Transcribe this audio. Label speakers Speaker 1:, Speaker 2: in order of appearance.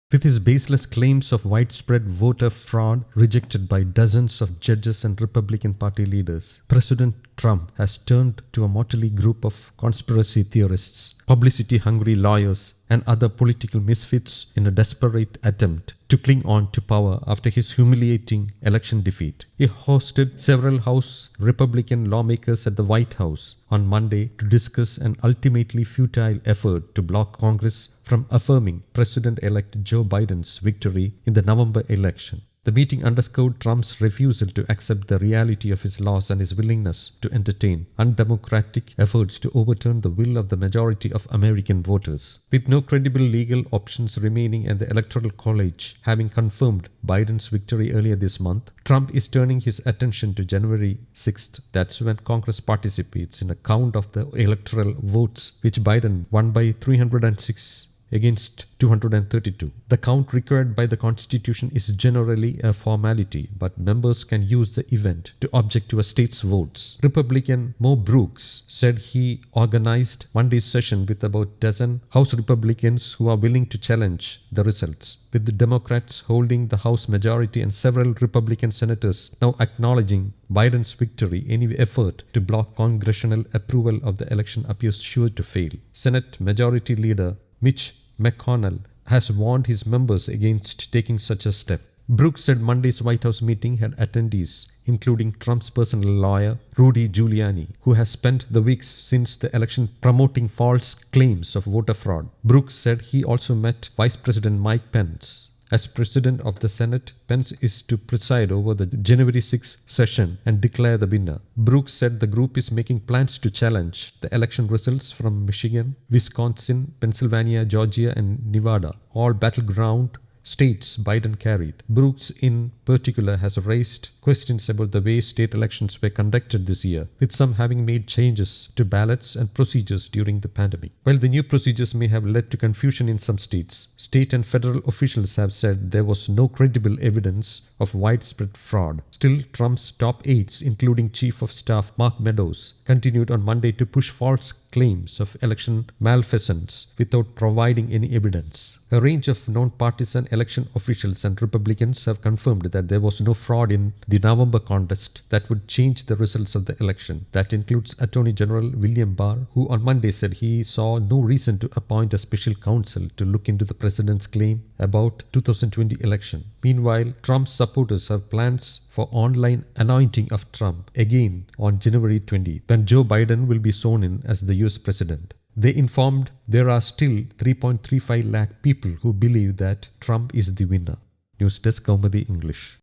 Speaker 1: With his baseless claims of widespread voter fraud rejected by dozens of judges and Republican Party leaders, President Trump has turned to a motley group of conspiracy theorists, publicity-hungry lawyers, and other political misfits in a desperate attempt to cling on to power after his humiliating election defeat. He hosted several House Republican lawmakers at the White House on Monday to discuss an ultimately futile effort to block Congress from affirming President-elect Joe Biden's victory in the November election. The meeting underscored Trump's refusal to accept the reality of his loss and his willingness to entertain undemocratic efforts to overturn the will of the majority of American voters. With no credible legal options remaining and the Electoral College having confirmed Biden's victory earlier this month, Trump is turning his attention to January 6th. That's when Congress participates in a count of the electoral votes, which Biden won by 306 against 232. The count required by the Constitution is generally a formality, but members can use the event to object to a state's votes. Republican Mo Brooks said he organized Monday's session with about a dozen House Republicans who are willing to challenge the results, with the Democrats holding the House majority and several Republican senators now acknowledging Biden's victory. Any effort to block congressional approval of the election appears sure to fail. Senate Majority Leader Mitch McConnell has warned his members against taking such a step. Brooks said Monday's White House meeting had attendees, including Trump's personal lawyer, Rudy Giuliani, who has spent the weeks since the election promoting false claims of voter fraud. Brooks said he also met Vice President Mike Pence. As President of the Senate, Pence is to preside over the January 6 session and declare the winner. Brooks said the group is making plans to challenge the election results from Michigan, Wisconsin, Pennsylvania, Georgia, and Nevada, all battleground states Biden carried. Brooks in particular has raised questions about the way state elections were conducted this year, with some having made changes to ballots and procedures during the pandemic. While the new procedures may have led to confusion in some states, state and federal officials have said there was no credible evidence of widespread fraud. Still, Trump's top aides, including Chief of Staff Mark Meadows, continued on Monday to push false claims of election malfeasance without providing any evidence. A range of non-partisan election officials and Republicans have confirmed that there was no fraud in the November contest that would change the results of the election. That includes Attorney General William Barr, who on Monday said he saw no reason to appoint a special counsel to look into the president's claim about 2020 election. Meanwhile, Trump's supporters have plans for online anointing of Trump again on January 20, when Joe Biden will be sworn in as the US president. They informed there are still 3.35 lakh people who believe that Trump is the winner. News Desk, Kaumadi English.